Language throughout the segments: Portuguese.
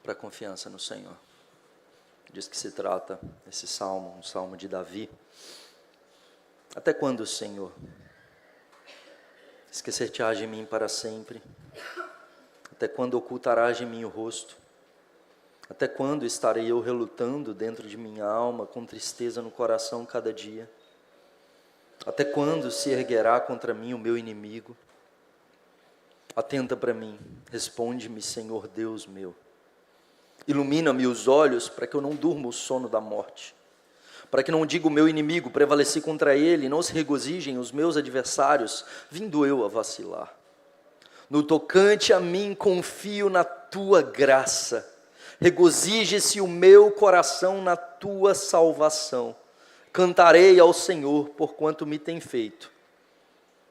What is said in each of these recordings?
para a confiança no Senhor. Diz que se trata esse salmo, um salmo de Davi. Até quando, Senhor, esquecer-te-ás de mim para sempre? Até quando ocultarás de mim o rosto? Até quando estarei eu relutando dentro de minha alma, com tristeza no coração cada dia? Até quando se erguerá contra mim o meu inimigo? Atenta para mim, responde-me, Senhor Deus meu. Ilumina-me os olhos para que eu não durma o sono da morte, para que não diga o meu inimigo, prevaleci contra ele, não se regozijem os meus adversários, vindo eu a vacilar. No tocante a mim confio na tua graça, regozije-se o meu coração na tua salvação. Cantarei ao Senhor por quanto me tem feito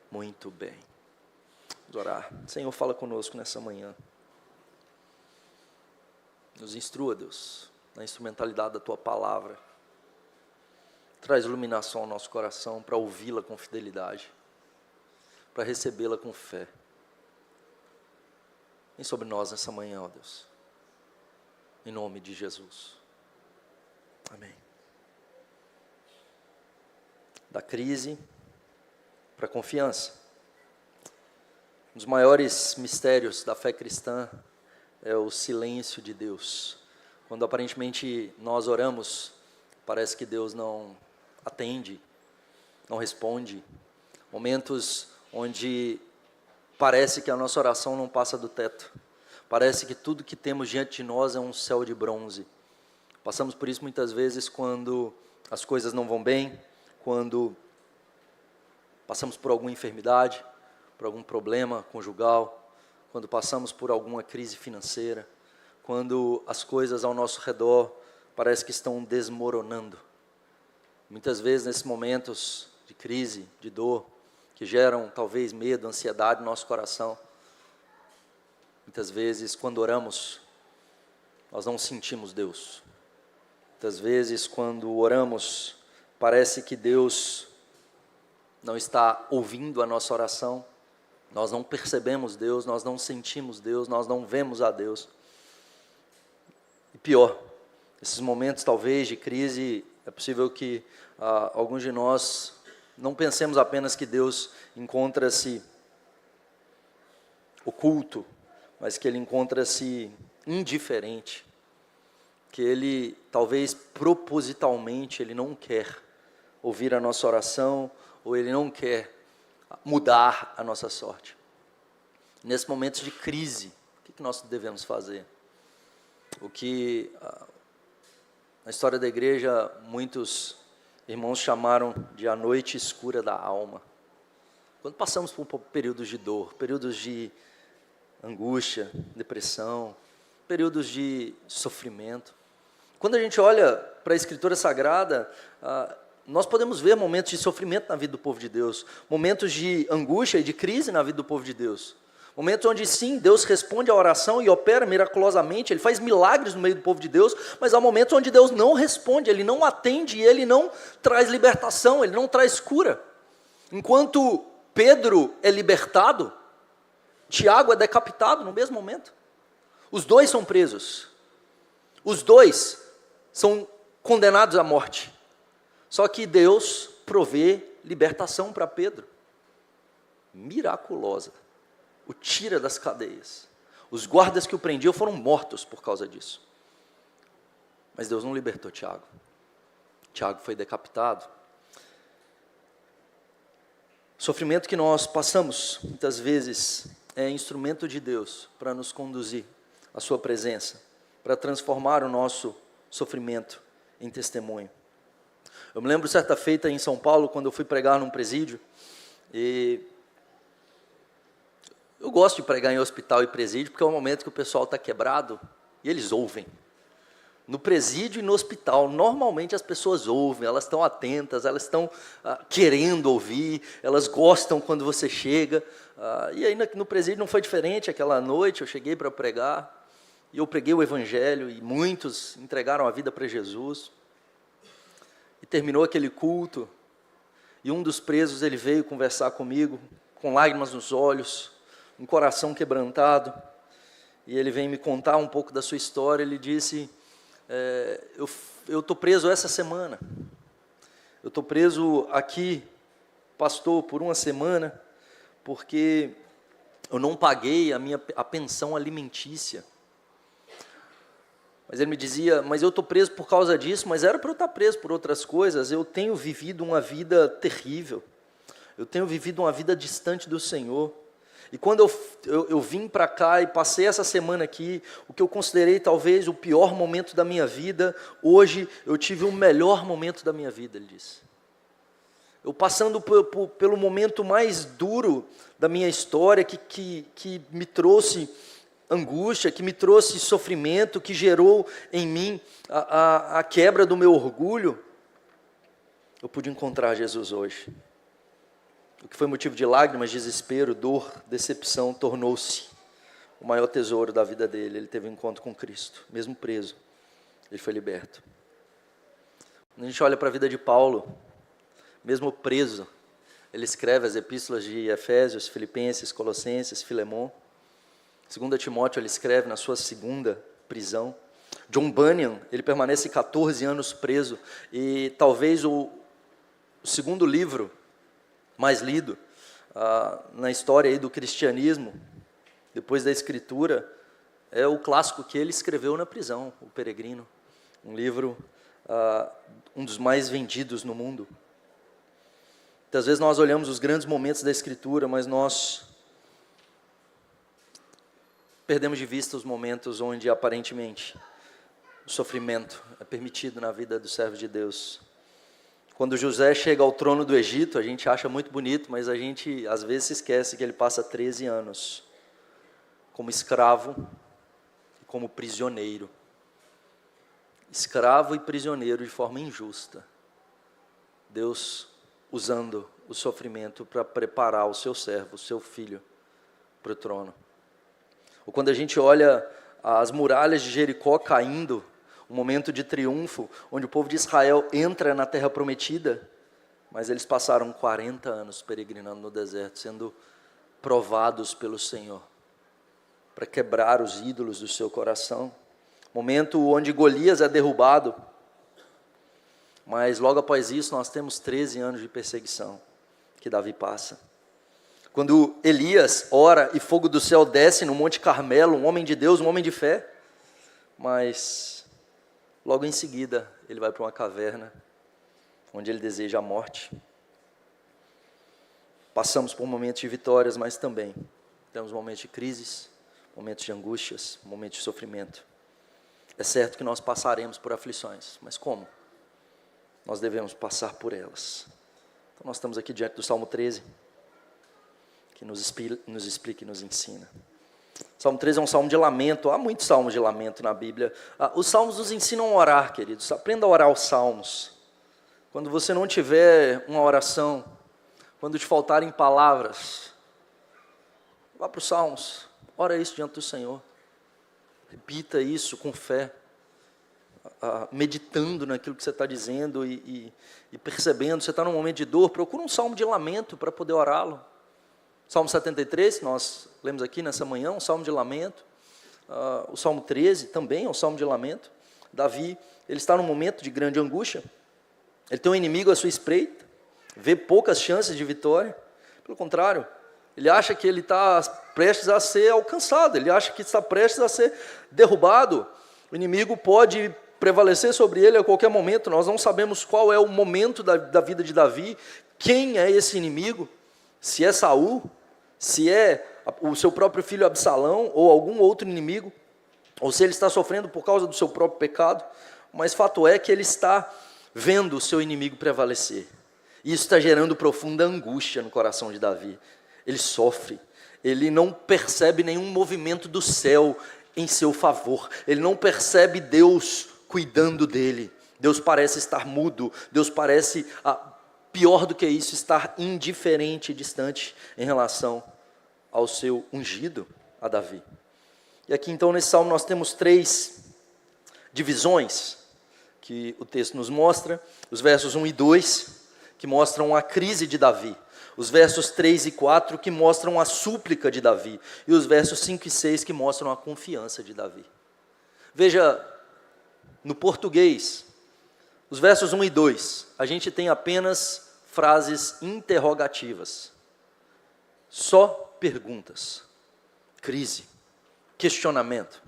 muito bem. Vamos orar. Senhor, fala conosco nessa manhã. Nos instrua, Deus, na instrumentalidade da tua palavra. Traz iluminação ao nosso coração para ouvi-la com fidelidade, para recebê-la com fé. Vem sobre nós nessa manhã, ó Deus. Em nome de Jesus. Amém. Da crise para a confiança. Um dos maiores mistérios da fé cristã é o silêncio de Deus. Quando aparentemente nós oramos, parece que Deus não atende, não responde. Momentos onde parece que a nossa oração não passa do teto. Parece que tudo que temos diante de nós é um céu de bronze. Passamos por isso muitas vezes quando as coisas não vão bem, quando passamos por alguma enfermidade, por algum problema conjugal, quando passamos por alguma crise financeira, quando as coisas ao nosso redor parece que estão desmoronando. Muitas vezes nesses momentos de crise, de dor, que geram talvez medo, ansiedade no nosso coração, muitas vezes quando oramos, nós não sentimos Deus. Muitas vezes quando oramos, parece que Deus não está ouvindo a nossa oração. Nós não percebemos Deus, nós não sentimos Deus, nós não vemos a Deus. E pior, nesses momentos talvez de crise, é possível que alguns de nós não pensemos apenas que Deus encontra-se oculto, mas que Ele encontra-se indiferente, que Ele talvez propositalmente Ele não quer ouvir a nossa oração, ou Ele não quer mudar a nossa sorte. Nesses momentos de crise, o que nós devemos fazer? O que na história da igreja muitos irmãos chamaram de a noite escura da alma. Quando passamos por períodos de dor, períodos de angústia, depressão, períodos de sofrimento. Quando a gente olha para a Escritura Sagrada, nós podemos ver momentos de sofrimento na vida do povo de Deus, momentos de angústia e de crise na vida do povo de Deus, momentos onde sim, Deus responde à oração e opera miraculosamente, Ele faz milagres no meio do povo de Deus, mas há momentos onde Deus não responde, Ele não atende e Ele não traz libertação, Ele não traz cura. Enquanto Pedro é libertado, Tiago é decapitado no mesmo momento. Os dois são presos, os dois são condenados à morte. Só que Deus provê libertação para Pedro, miraculosa, o tira das cadeias. Os guardas que o prendiam foram mortos por causa disso. Mas Deus não libertou Tiago. Tiago foi decapitado. O sofrimento que nós passamos, muitas vezes, é instrumento de Deus para nos conduzir à sua presença, para transformar o nosso sofrimento em testemunho. Eu me lembro certa feita em São Paulo, quando eu fui pregar num presídio, e eu gosto de pregar em hospital e presídio, porque é um momento que o pessoal está quebrado, e eles ouvem. No presídio e no hospital, normalmente as pessoas ouvem, elas estão atentas, elas estão querendo ouvir, elas gostam quando você chega, e aí no presídio não foi diferente. Aquela noite eu cheguei para pregar, e eu preguei o Evangelho, e muitos entregaram a vida para Jesus. E terminou aquele culto, e um dos presos, ele veio conversar comigo, com lágrimas nos olhos, um coração quebrantado, e ele vem me contar um pouco da sua história. Ele disse, eu estou preso essa semana, eu estou preso aqui, pastor, por uma semana, porque eu não paguei a pensão alimentícia. Mas ele me dizia, mas eu estou preso por causa disso, mas era para eu estar preso por outras coisas. Eu tenho vivido uma vida terrível, eu tenho vivido uma vida distante do Senhor. E quando eu vim para cá e passei essa semana aqui, o que eu considerei talvez o pior momento da minha vida, hoje eu tive o melhor momento da minha vida, ele disse. Eu passando pelo momento mais duro da minha história, que me trouxe angústia, que me trouxe sofrimento, que gerou em mim a quebra do meu orgulho, eu pude encontrar Jesus hoje. O que foi motivo de lágrimas, desespero, dor, decepção, tornou-se o maior tesouro da vida dele. Ele teve um encontro com Cristo, mesmo preso, ele foi liberto. Quando a gente olha para a vida de Paulo, mesmo preso, ele escreve as epístolas de Efésios, Filipenses, Colossenses, Filemon. 2 Timóteo ele escreve na sua segunda prisão. John Bunyan, ele permanece 14 anos preso, e talvez o segundo livro mais lido na história aí do cristianismo, depois da Escritura, é o clássico que ele escreveu na prisão, O Peregrino, um livro, um dos mais vendidos no mundo. Muitas vezes nós olhamos os grandes momentos da Escritura, mas nós perdemos de vista os momentos onde aparentemente o sofrimento é permitido na vida dos servos de Deus. Quando José chega ao trono do Egito, a gente acha muito bonito, mas a gente às vezes se esquece que ele passa 13 anos como escravo e como prisioneiro. Escravo e prisioneiro de forma injusta. Deus usando o sofrimento para preparar o seu servo, o seu filho, para o trono. Ou quando a gente olha as muralhas de Jericó caindo, um momento de triunfo, onde o povo de Israel entra na terra prometida, mas eles passaram 40 anos peregrinando no deserto, sendo provados pelo Senhor, para quebrar os ídolos do seu coração. Momento onde Golias é derrubado, mas logo após isso nós temos 13 anos de perseguição, que Davi passa. Quando Elias ora e fogo do céu desce no Monte Carmelo, um homem de Deus, um homem de fé, mas logo em seguida ele vai para uma caverna, onde ele deseja a morte. Passamos por momentos de vitórias, mas também temos momentos de crises, momentos de angústias, momentos de sofrimento. É certo que nós passaremos por aflições, mas como? Nós devemos passar por elas. Então nós estamos aqui diante do Salmo 13, que nos explica e nos ensina. Salmo 13 é um salmo de lamento. Há muitos salmos de lamento na Bíblia. Os salmos nos ensinam a orar, queridos. Aprenda a orar os salmos. Quando você não tiver uma oração, quando te faltarem palavras, vá para os salmos, ora isso diante do Senhor. Repita isso com fé, meditando naquilo que você está dizendo e percebendo. Você está num momento de dor, procura um salmo de lamento para poder orá-lo. Salmo 73, nós lemos aqui nessa manhã, um salmo de lamento. O Salmo 13 também é um salmo de lamento. Davi, ele está num momento de grande angústia. Ele tem um inimigo à sua espreita, vê poucas chances de vitória. Pelo contrário, ele acha que ele está prestes a ser alcançado, ele acha que está prestes a ser derrubado. O inimigo pode prevalecer sobre ele a qualquer momento. Nós não sabemos qual é o momento da vida de Davi, quem é esse inimigo, se é Saul, se é o seu próprio filho Absalão ou algum outro inimigo, ou se ele está sofrendo por causa do seu próprio pecado. Mas fato é que ele está vendo o seu inimigo prevalecer. E isso está gerando profunda angústia no coração de Davi. Ele sofre, ele não percebe nenhum movimento do céu em seu favor, ele não percebe Deus cuidando dele. Deus parece estar mudo, Deus parece, pior do que isso, estar indiferente e distante em relação ao seu ungido, a Davi. E aqui então nesse salmo nós temos 3 divisões que o texto nos mostra, os versos 1 e 2, que mostram a crise de Davi. Os versos 3 e 4 que mostram a súplica de Davi, e os versos 5 e 6 que mostram a confiança de Davi. Veja, no português, os versos 1 e 2, a gente tem apenas frases interrogativas, só perguntas, crise, questionamento.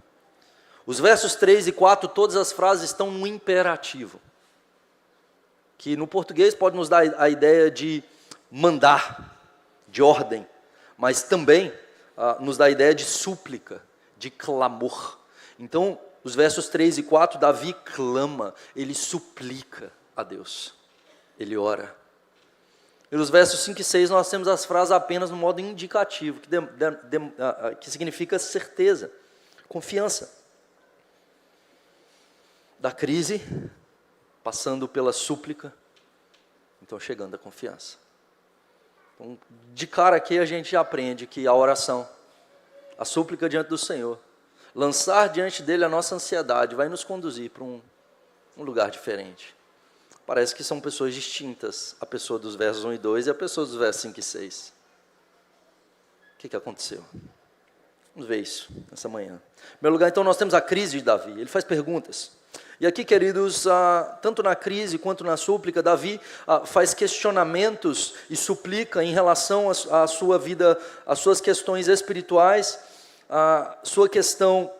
Os versos 3 e 4, todas as frases estão no imperativo, que no português pode nos dar a ideia de mandar, de ordem, mas também nos dá a ideia de súplica, de clamor. Então, os versos 3 e 4, Davi clama, ele suplica a Deus, ele ora. E nos versos 5 e 6 nós temos as frases apenas no modo indicativo, que significa certeza, confiança. Da crise, passando pela súplica, então chegando à confiança. Então, de cara aqui a gente aprende que a oração, a súplica diante do Senhor, lançar diante dele a nossa ansiedade, vai nos conduzir para um lugar diferente. Parece que são pessoas distintas, a pessoa dos versos 1 e 2 e a pessoa dos versos 5 e 6. O que aconteceu? Vamos ver isso nessa manhã. Em primeiro lugar, então, nós temos a crise de Davi. Ele faz perguntas. E aqui, queridos, tanto na crise quanto na súplica, Davi faz questionamentos e suplica em relação à sua vida, às suas questões espirituais, a sua questão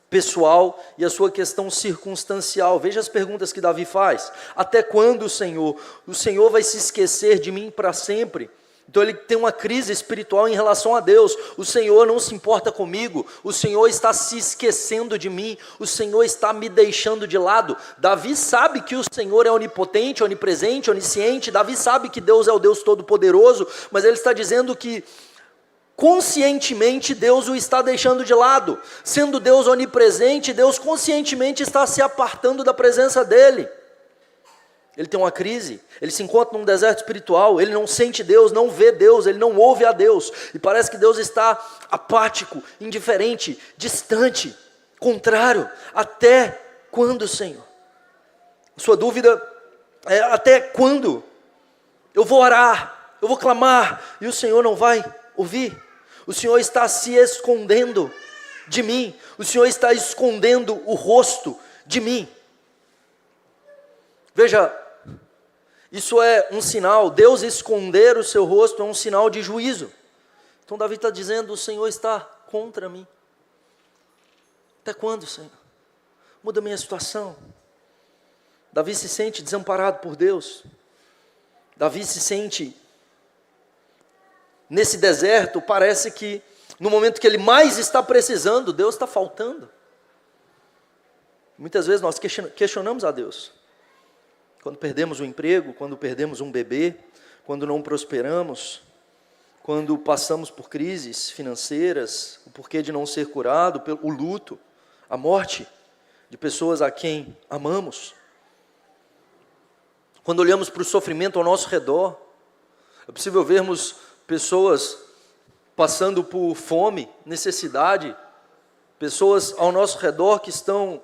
pessoal e a sua questão circunstancial. Veja as perguntas que Davi faz. Até quando, Senhor? O Senhor vai se esquecer de mim para sempre? Então ele tem uma crise espiritual em relação a Deus. O Senhor não se importa comigo, o Senhor está se esquecendo de mim, o Senhor está me deixando de lado. Davi sabe que o Senhor é onipotente, onipresente, onisciente. Davi sabe que Deus é o Deus Todo-Poderoso, mas ele está dizendo que conscientemente Deus o está deixando de lado. Sendo Deus onipresente, Deus conscientemente está se apartando da presença dele. Ele tem uma crise, ele se encontra num deserto espiritual, ele não sente Deus, não vê Deus, ele não ouve a Deus, e parece que Deus está apático, indiferente, distante, contrário. Até quando, Senhor? Sua dúvida é: até quando? Eu vou orar, eu vou clamar, e o Senhor não vai ouvir? O Senhor está se escondendo de mim, o Senhor está escondendo o rosto de mim. Veja, isso é um sinal, Deus esconder o seu rosto é um sinal de juízo. Então Davi está dizendo: o Senhor está contra mim. Até quando, Senhor? Muda a minha situação. Davi se sente desamparado por Deus. Davi se sente nesse deserto, parece que no momento que ele mais está precisando, Deus está faltando. Muitas vezes nós questionamos a Deus. Quando perdemos um emprego, quando perdemos um bebê, quando não prosperamos, quando passamos por crises financeiras, o porquê de não ser curado, o luto, a morte de pessoas a quem amamos. Quando olhamos para o sofrimento ao nosso redor, é possível vermos pessoas passando por fome, necessidade, pessoas ao nosso redor que estão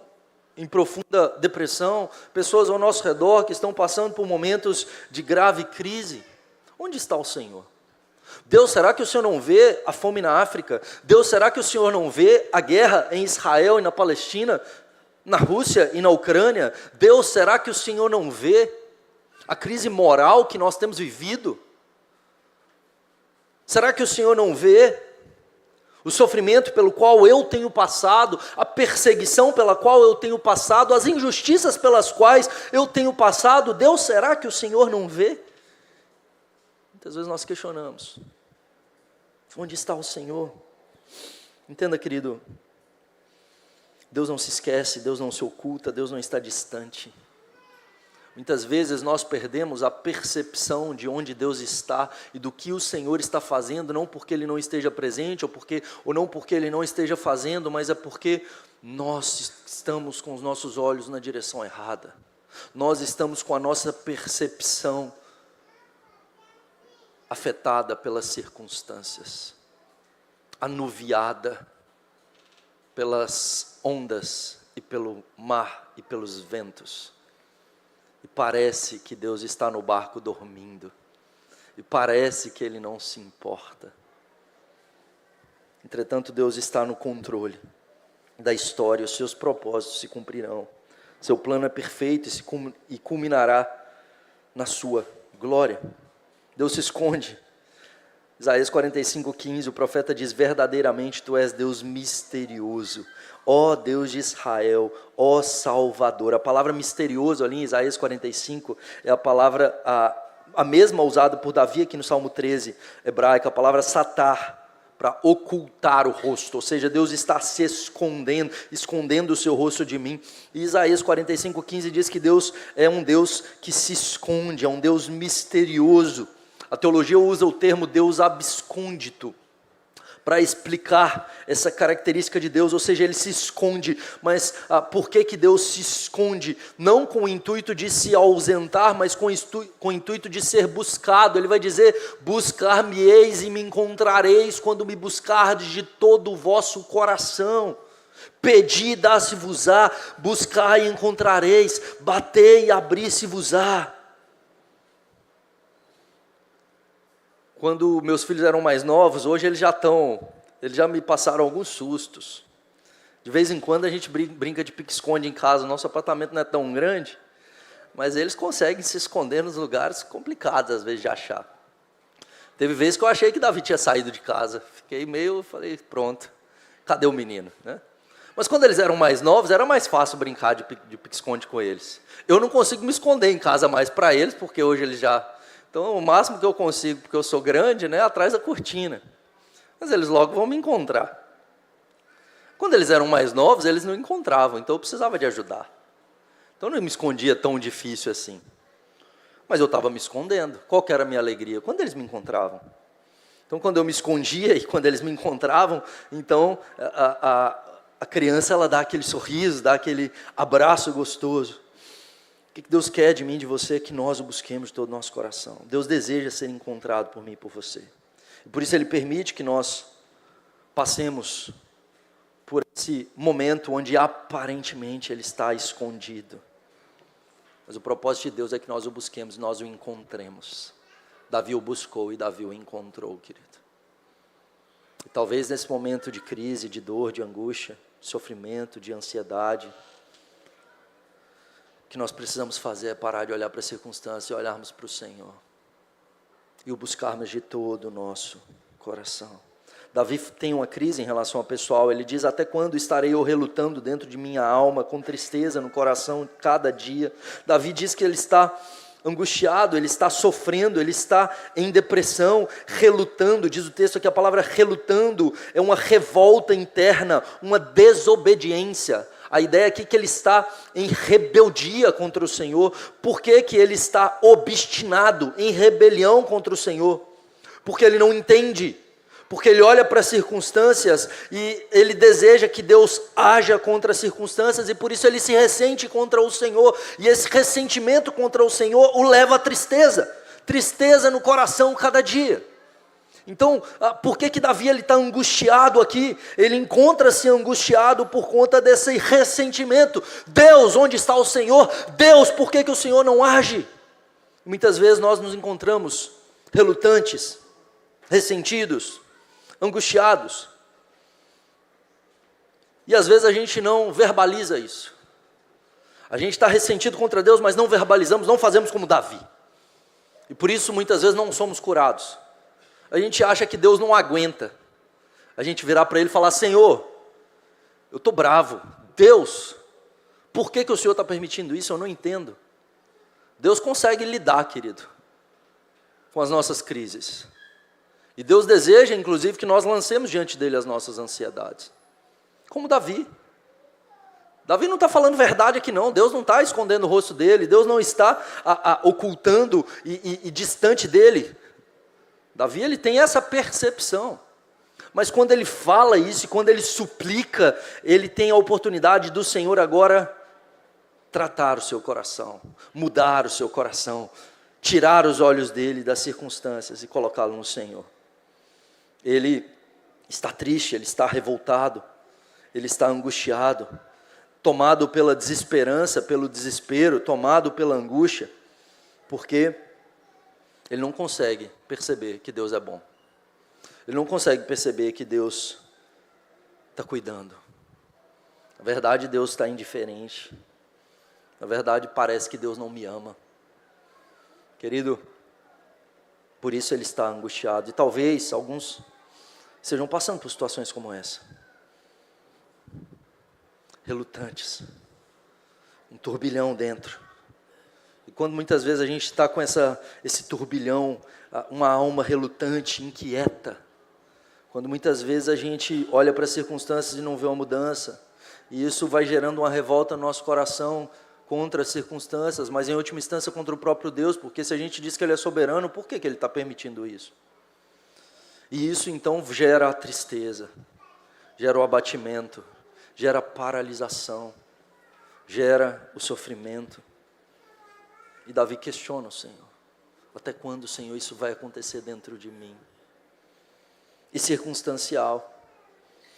em profunda depressão, pessoas ao nosso redor que estão passando por momentos de grave crise. Onde está o Senhor? Deus, será que o Senhor não vê a fome na África? Deus, será que o Senhor não vê a guerra em Israel e na Palestina, na Rússia e na Ucrânia? Deus, será que o Senhor não vê a crise moral que nós temos vivido? Será que o Senhor não vê o sofrimento pelo qual eu tenho passado, a perseguição pela qual eu tenho passado, as injustiças pelas quais eu tenho passado? Deus, será que o Senhor não vê? Muitas vezes nós questionamos: onde está o Senhor? Entenda, querido, Deus não se esquece, Deus não se oculta, Deus não está distante. Muitas vezes nós perdemos a percepção de onde Deus está e do que o Senhor está fazendo, não porque Ele não esteja presente, ou não porque Ele não esteja fazendo, mas é porque nós estamos com os nossos olhos na direção errada. Nós estamos com a nossa percepção afetada pelas circunstâncias, anuviada pelas ondas e pelo mar e pelos ventos. E parece que Deus está no barco dormindo. e parece que Ele não se importa. Entretanto, Deus está no controle da história, os seus propósitos se cumprirão. Seu plano é perfeito e culminará na sua glória. Deus se esconde. Isaías 45:15, o profeta diz: verdadeiramente tu és Deus misterioso, ó Deus de Israel, ó Salvador. A palavra misterioso ali em Isaías 45 é a palavra, a mesma usada por Davi aqui no Salmo 13, hebraica, a palavra satar, para ocultar o rosto, ou seja, Deus está se escondendo o seu rosto de mim. E Isaías 45:15 diz que Deus é um Deus que se esconde, é um Deus misterioso. A teologia usa o termo Deus abscôndito para explicar essa característica de Deus, ou seja, Ele se esconde. Mas por que Deus se esconde? Não com o intuito de se ausentar, mas com o intuito de ser buscado. Ele vai dizer: buscar-me-eis e me encontrareis quando me buscardes de todo o vosso coração. Pedi e dá-se-vos-á, buscai e encontrareis, batei e abri-se-vos-á. Quando meus filhos eram mais novos, hoje eles já me passaram alguns sustos. De vez em quando a gente brinca de pique-esconde em casa. Nosso apartamento não é tão grande, mas eles conseguem se esconder nos lugares complicados às vezes de achar. Teve vezes que eu achei que Davi tinha saído de casa. Falei, pronto, cadê o menino, né? Mas quando eles eram mais novos, era mais fácil brincar de pique-esconde com eles. Eu não consigo me esconder em casa mais para eles, porque hoje eles já... Então, o máximo que eu consigo, porque eu sou grande, né, atrás da cortina. Mas eles logo vão me encontrar. Quando eles eram mais novos, eles não encontravam, então eu precisava de ajudar. Então, não me escondia tão difícil assim. Mas eu estava me escondendo. Qual que era a minha alegria? Quando eles me encontravam. Então, quando eu me escondia e quando eles me encontravam, então, a criança, ela dá aquele sorriso, dá aquele abraço gostoso. O que Deus quer de mim e de você é que nós o busquemos de todo o nosso coração. Deus deseja ser encontrado por mim e por você. E por isso Ele permite que nós passemos por esse momento onde aparentemente Ele está escondido. Mas o propósito de Deus é que nós o busquemos e nós o encontremos. Davi o buscou e Davi o encontrou, querido. E talvez nesse momento de crise, de dor, de angústia, de sofrimento, de ansiedade, o que nós precisamos fazer é parar de olhar para a circunstância e olharmos para o Senhor. E o buscarmos de todo o nosso coração. Davi tem uma crise em relação ao pessoal. Ele diz: até quando estarei eu relutando dentro de minha alma, com tristeza no coração cada dia? Davi diz que ele está angustiado, ele está sofrendo, ele está em depressão, relutando. Diz o texto que a palavra relutando é uma revolta interna, uma desobediência. A ideia aqui é que ele está em rebeldia contra o Senhor. Por que ele está obstinado em rebelião contra o Senhor? Porque ele não entende. Porque ele olha para as circunstâncias e ele deseja que Deus haja contra as circunstâncias, e por isso ele se ressente contra o Senhor. E esse ressentimento contra o Senhor o leva à tristeza. Tristeza no coração cada dia. Então, por que Davi está angustiado aqui? Ele encontra-se angustiado por conta desse ressentimento. Deus, onde está o Senhor? Deus, por que o Senhor não age? Muitas vezes nós nos encontramos relutantes, ressentidos, angustiados. E às vezes a gente não verbaliza isso. A gente está ressentido contra Deus, mas não verbalizamos, não fazemos como Davi. E por isso muitas vezes não somos curados. A gente acha que Deus não aguenta. A gente virar para Ele e falar: Senhor, eu estou bravo. Deus, por que o Senhor está permitindo isso? Eu não entendo. Deus consegue lidar, querido, com as nossas crises. E Deus deseja, inclusive, que nós lancemos diante dEle as nossas ansiedades. Como Davi. Davi não está falando verdade aqui não. Deus não está escondendo o rosto dele. Deus não está ocultando e distante dele. Davi, ele tem essa percepção. Mas quando ele fala isso, quando ele suplica, ele tem a oportunidade do Senhor agora tratar o seu coração, mudar o seu coração, tirar os olhos dele das circunstâncias e colocá-lo no Senhor. Ele está triste, ele está revoltado, ele está angustiado, tomado pela desesperança, pelo desespero, tomado pela angústia, porque ele não consegue perceber que Deus é bom. Ele não consegue perceber que Deus está cuidando. Na verdade, Deus está indiferente. Na verdade, parece que Deus não me ama. Querido, por isso ele está angustiado. E talvez alguns estejam passando por situações como essa. Relutantes. Um turbilhão dentro. E quando muitas vezes a gente está com esse turbilhão, uma alma relutante, inquieta. Quando muitas vezes a gente olha para as circunstâncias e não vê uma mudança. E isso vai gerando uma revolta no nosso coração contra as circunstâncias, mas em última instância contra o próprio Deus, porque se a gente diz que Ele é soberano, por que Ele está permitindo isso? E isso então gera a tristeza, gera o abatimento, gera a paralisação, gera o sofrimento. E Davi questiona o Senhor: até quando, Senhor, isso vai acontecer dentro de mim? E circunstancial: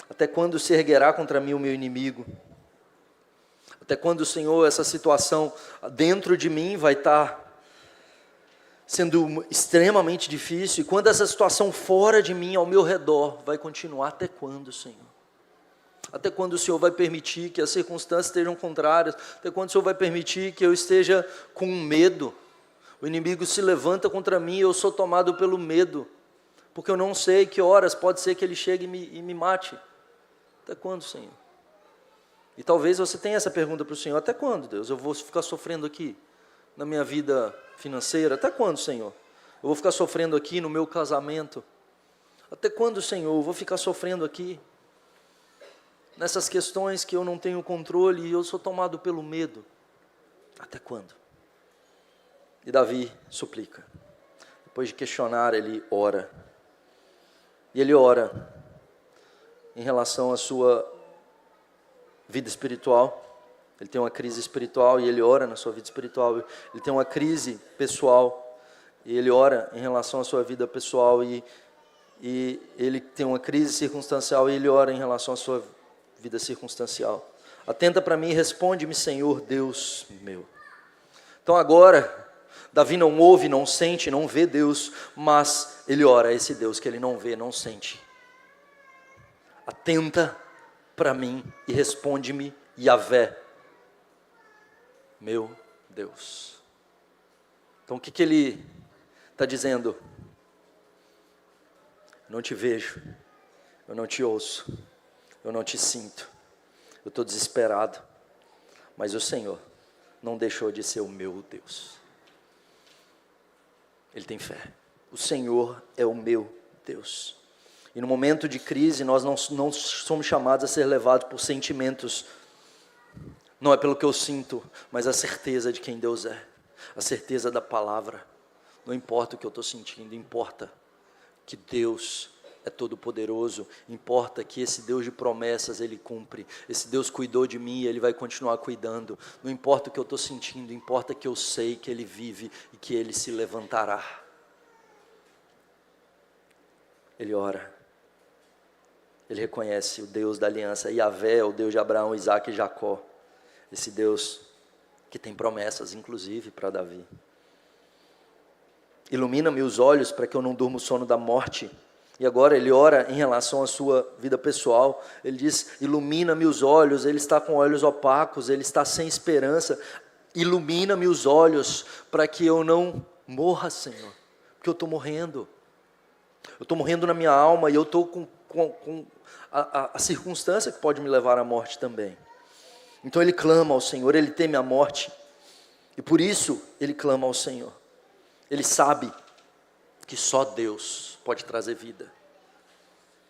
até quando se erguerá contra mim o meu inimigo? Até quando, Senhor, essa situação dentro de mim vai estar sendo extremamente difícil? E quando essa situação fora de mim, ao meu redor, vai continuar? Até quando, Senhor? Até quando o Senhor vai permitir que as circunstâncias estejam contrárias? Até quando o Senhor vai permitir que eu esteja com medo? O inimigo se levanta contra mim e eu sou tomado pelo medo, porque eu não sei que horas pode ser que ele chegue e me mate. Até quando, Senhor? E talvez você tenha essa pergunta para o Senhor: até quando, Deus, eu vou ficar sofrendo aqui na minha vida financeira? Até quando, Senhor? Eu vou ficar sofrendo aqui no meu casamento? Até quando, Senhor, eu vou ficar sofrendo aqui nessas questões que eu não tenho controle e eu sou tomado pelo medo? Até quando? E Davi suplica. Depois de questionar, ele ora. E ele ora em relação à sua vida espiritual. Ele tem uma crise espiritual e ele ora na sua vida espiritual. Ele tem uma crise pessoal e ele ora em relação à sua vida pessoal. E ele tem uma crise circunstancial e ele ora em relação à sua vida circunstancial. Atenta para mim e responde-me, Senhor Deus meu. Então agora, Davi não ouve, não sente, não vê Deus, mas ele ora a esse Deus que ele não vê, não sente. Atenta para mim e responde-me, Yahvé, meu Deus. Então o que ele está dizendo? Eu não te vejo, eu não te ouço, eu não te sinto, eu estou desesperado, mas o Senhor não deixou de ser o meu Deus. Ele tem fé. O Senhor é o meu Deus. E no momento de crise, nós não somos chamados a ser levados por sentimentos. Não é pelo que eu sinto, mas a certeza de quem Deus é. A certeza da palavra. Não importa o que eu estou sentindo, importa que Deus é todo poderoso. Importa que esse Deus de promessas, Ele cumpre. Esse Deus cuidou de mim e Ele vai continuar cuidando. Não importa o que eu estou sentindo, importa que eu sei que Ele vive e que Ele se levantará. Ele ora. Ele reconhece o Deus da aliança. Yahvé é o Deus de Abraão, Isaac e Jacó. Esse Deus que tem promessas, inclusive, para Davi. Ilumina-me os olhos para que eu não durma o sono da morte. E agora ele ora em relação à sua vida pessoal. Ele diz: ilumina-me os olhos. Ele está com olhos opacos, ele está sem esperança. Ilumina-me os olhos para que eu não morra, Senhor. Porque eu estou morrendo. Eu estou morrendo na minha alma e eu estou com a circunstância que pode me levar à morte também. Então ele clama ao Senhor, ele teme a morte. E por isso ele clama ao Senhor. Ele sabe que só Deus pode trazer vida.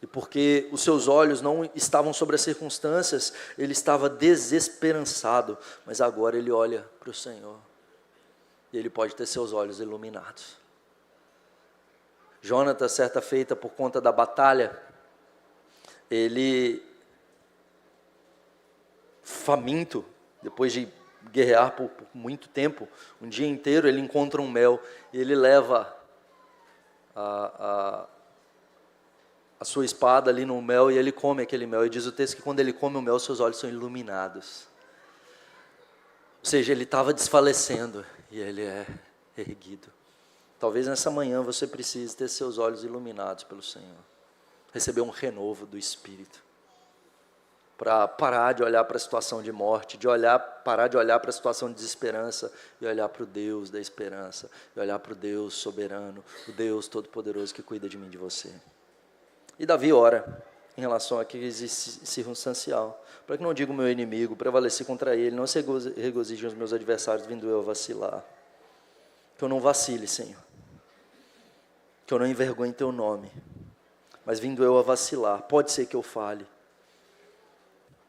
E porque os seus olhos não estavam sobre as circunstâncias, ele estava desesperançado. Mas agora ele olha para o Senhor. E ele pode ter seus olhos iluminados. Jonatas, certa feita, por conta da batalha, ele, faminto, depois de guerrear por muito tempo, um dia inteiro, ele encontra um mel, e ele leva a sua espada ali no mel, e ele come aquele mel, e diz o texto que quando ele come o mel, seus olhos são iluminados. Ou seja, ele estava desfalecendo, e ele é erguido. Talvez nessa manhã você precise ter seus olhos iluminados pelo Senhor, receber um renovo do Espírito, para parar de olhar para a situação de morte, parar de olhar para a situação de desesperança e olhar para o Deus da esperança, e olhar para o Deus soberano, o Deus todo-poderoso que cuida de mim e de você. E Davi ora em relação à crise circunstancial, para que não diga o meu inimigo, prevaleci contra ele, não se regozijem os meus adversários, vindo eu a vacilar. Que eu não vacile, Senhor, que eu não envergonhe teu nome, mas vindo eu a vacilar, pode ser que eu fale,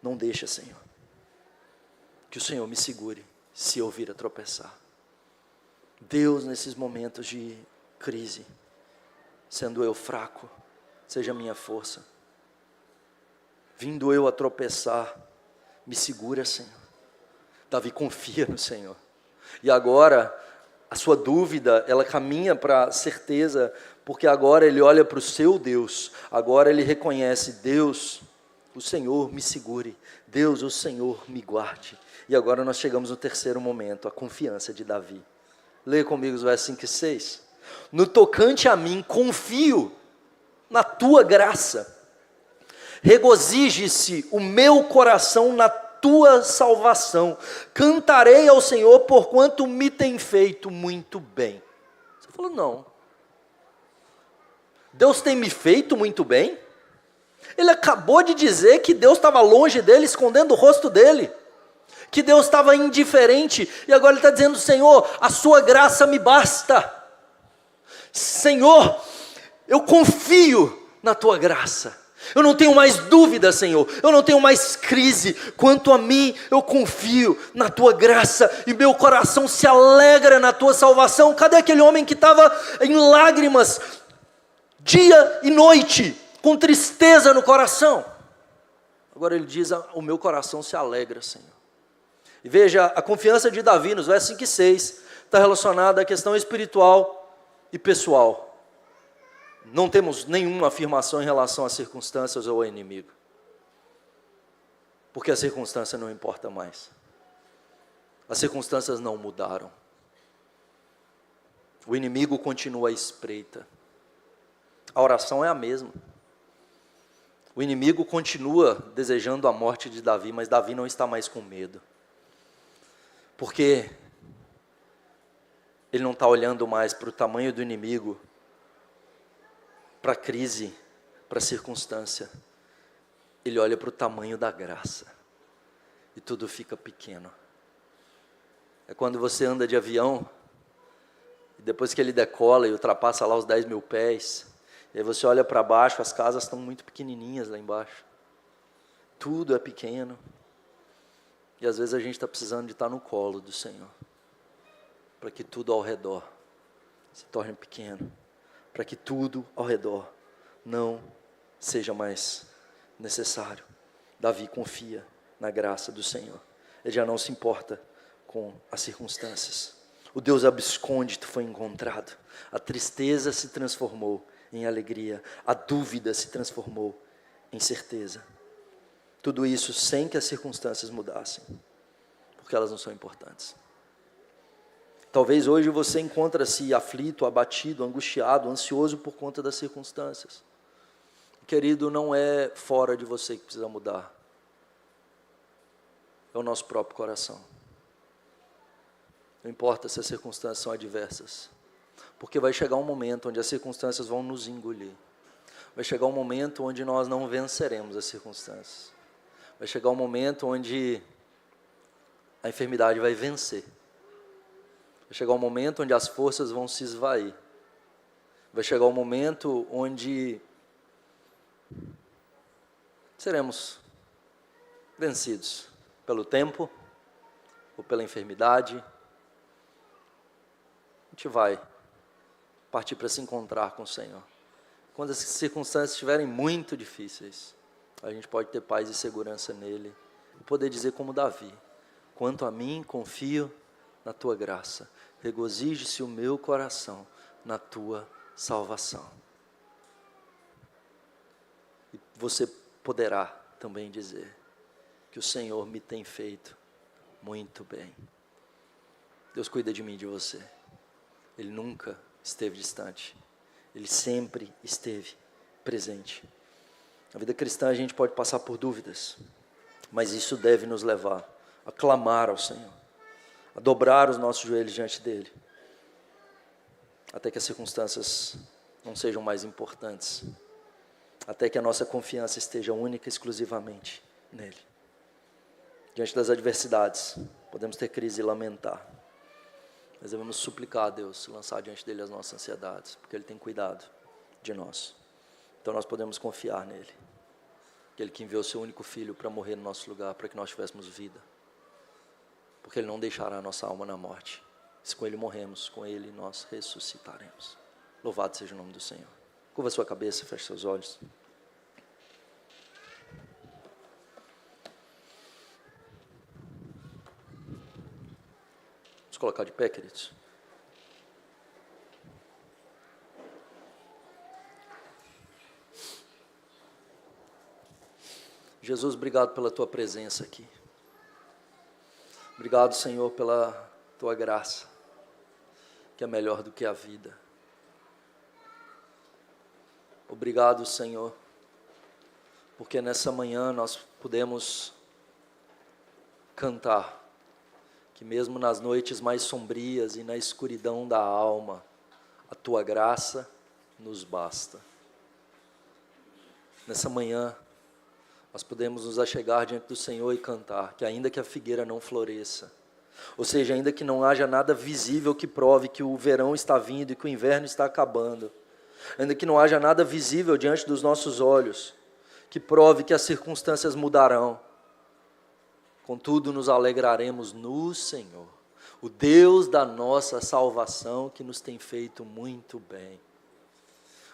não deixa, Senhor, que o Senhor me segure, se eu vir a tropeçar. Deus, nesses momentos de crise, sendo eu fraco, seja a minha força, vindo eu a tropeçar, me segura, Senhor. Davi confia no Senhor, e agora, a sua dúvida, ela caminha para a certeza, porque agora ele olha para o seu Deus, agora ele reconhece, Deus, o Senhor me segure, Deus, o Senhor me guarde. E agora nós chegamos no terceiro momento, a confiança de Davi. Leia comigo os versos 5 e 6. No tocante a mim, confio na tua graça, regozije-se o meu coração na tua salvação, cantarei ao Senhor porquanto me tem feito muito bem. Você falou, não, Deus tem me feito muito bem? Ele acabou de dizer que Deus estava longe dele, escondendo o rosto dele, que Deus estava indiferente, e agora ele está dizendo, Senhor, a sua graça me basta, Senhor, eu confio na tua graça, eu não tenho mais dúvida, Senhor, eu não tenho mais crise, quanto a mim, eu confio na tua graça, e meu coração se alegra na tua salvação. Cadê aquele homem que estava em lágrimas, dia e noite, com tristeza no coração? Agora ele diz, o meu coração se alegra, Senhor. E veja, a confiança de Davi, nos versos 5 e 6, está relacionada à questão espiritual e pessoal. Não temos nenhuma afirmação em relação às circunstâncias ou ao inimigo, porque a circunstância não importa mais, as circunstâncias não mudaram, o inimigo continua à espreita, a oração é a mesma, o inimigo continua desejando a morte de Davi, mas Davi não está mais com medo, porque ele não está olhando mais para o tamanho do inimigo, para a crise, para a circunstância, ele olha para o tamanho da graça, e tudo fica pequeno. É quando você anda de avião, e depois que ele decola e ultrapassa lá os 10 mil pés, e aí você olha para baixo, as casas estão muito pequenininhas lá embaixo, tudo é pequeno, e às vezes a gente está precisando de estar no colo do Senhor, para que tudo ao redor se torne pequeno, para que tudo ao redor não seja mais necessário. Davi confia na graça do Senhor, ele já não se importa com as circunstâncias. O Deus absconde foi encontrado, a tristeza se transformou em alegria, a dúvida se transformou em certeza. Tudo isso sem que as circunstâncias mudassem, porque elas não são importantes. Talvez hoje você encontre-se aflito, abatido, angustiado, ansioso por conta das circunstâncias. Querido, não é fora de você que precisa mudar. É o nosso próprio coração. Não importa se as circunstâncias são adversas, porque vai chegar um momento onde as circunstâncias vão nos engolir. Vai chegar um momento onde nós não venceremos as circunstâncias. Vai chegar um momento onde a enfermidade vai vencer. Vai chegar um momento onde as forças vão se esvair. Vai chegar um momento onde seremos vencidos pelo tempo ou pela enfermidade. A gente vai partir para se encontrar com o Senhor. Quando as circunstâncias estiverem muito difíceis, a gente pode ter paz e segurança nele e poder dizer como Davi, quanto a mim, confio na tua graça, regozije-se o meu coração na tua salvação. E você poderá também dizer que o Senhor me tem feito muito bem. Deus cuida de mim e de você. Ele nunca esteve distante. Ele sempre esteve presente. Na vida cristã a gente pode passar por dúvidas, mas isso deve nos levar a clamar ao Senhor, a dobrar os nossos joelhos diante dEle, até que as circunstâncias não sejam mais importantes, até que a nossa confiança esteja única e exclusivamente nele. Diante das adversidades, podemos ter crise e lamentar, mas devemos suplicar a Deus, lançar diante dele as nossas ansiedades, porque Ele tem cuidado de nós. Então nós podemos confiar nele, aquele que enviou seu único filho para morrer no nosso lugar, para que nós tivéssemos vida, porque Ele não deixará a nossa alma na morte. Se com Ele morremos, com Ele nós ressuscitaremos. Louvado seja o nome do Senhor. Curva sua cabeça, feche seus olhos. Vamos colocar de pé, queridos. Jesus, obrigado pela Tua presença aqui. Obrigado, Senhor, pela Tua graça, que é melhor do que a vida. Obrigado, Senhor, porque nessa manhã nós pudemos cantar, que mesmo nas noites mais sombrias e na escuridão da alma, a Tua graça nos basta. Nessa manhã, nós podemos nos achegar diante do Senhor e cantar, que ainda que a figueira não floresça, ou seja, ainda que não haja nada visível que prove que o verão está vindo e que o inverno está acabando, ainda que não haja nada visível diante dos nossos olhos, que prove que as circunstâncias mudarão, contudo nos alegraremos no Senhor, o Deus da nossa salvação, que nos tem feito muito bem.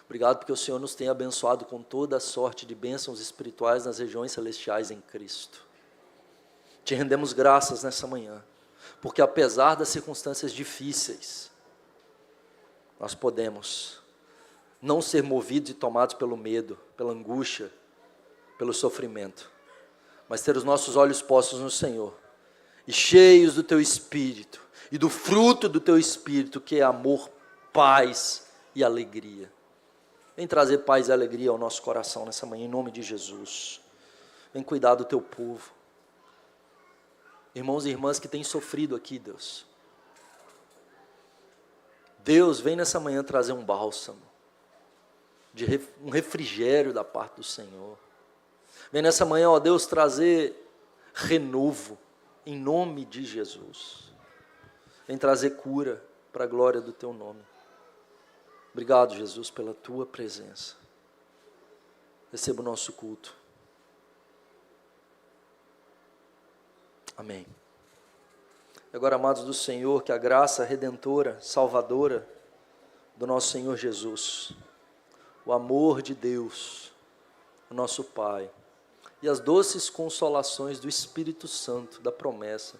Obrigado porque o Senhor nos tem abençoado com toda a sorte de bênçãos espirituais nas regiões celestiais em Cristo. Te rendemos graças nessa manhã, porque apesar das circunstâncias difíceis, nós podemos não ser movidos e tomados pelo medo, pela angústia, pelo sofrimento, mas ter os nossos olhos postos no Senhor, e cheios do Teu Espírito, e do fruto do Teu Espírito, que é amor, paz e alegria. Vem trazer paz e alegria ao nosso coração nessa manhã, em nome de Jesus. Vem cuidar do Teu povo. Irmãos e irmãs que têm sofrido aqui, Deus. Deus, vem nessa manhã trazer um bálsamo, um refrigério da parte do Senhor. Vem nessa manhã, ó Deus, trazer renovo, em nome de Jesus. Vem trazer cura para a glória do Teu nome. Obrigado, Jesus, pela Tua presença. Receba o nosso culto. Amém. E agora, amados do Senhor, que a graça redentora, salvadora do nosso Senhor Jesus, o amor de Deus, o nosso Pai, e as doces consolações do Espírito Santo, da promessa,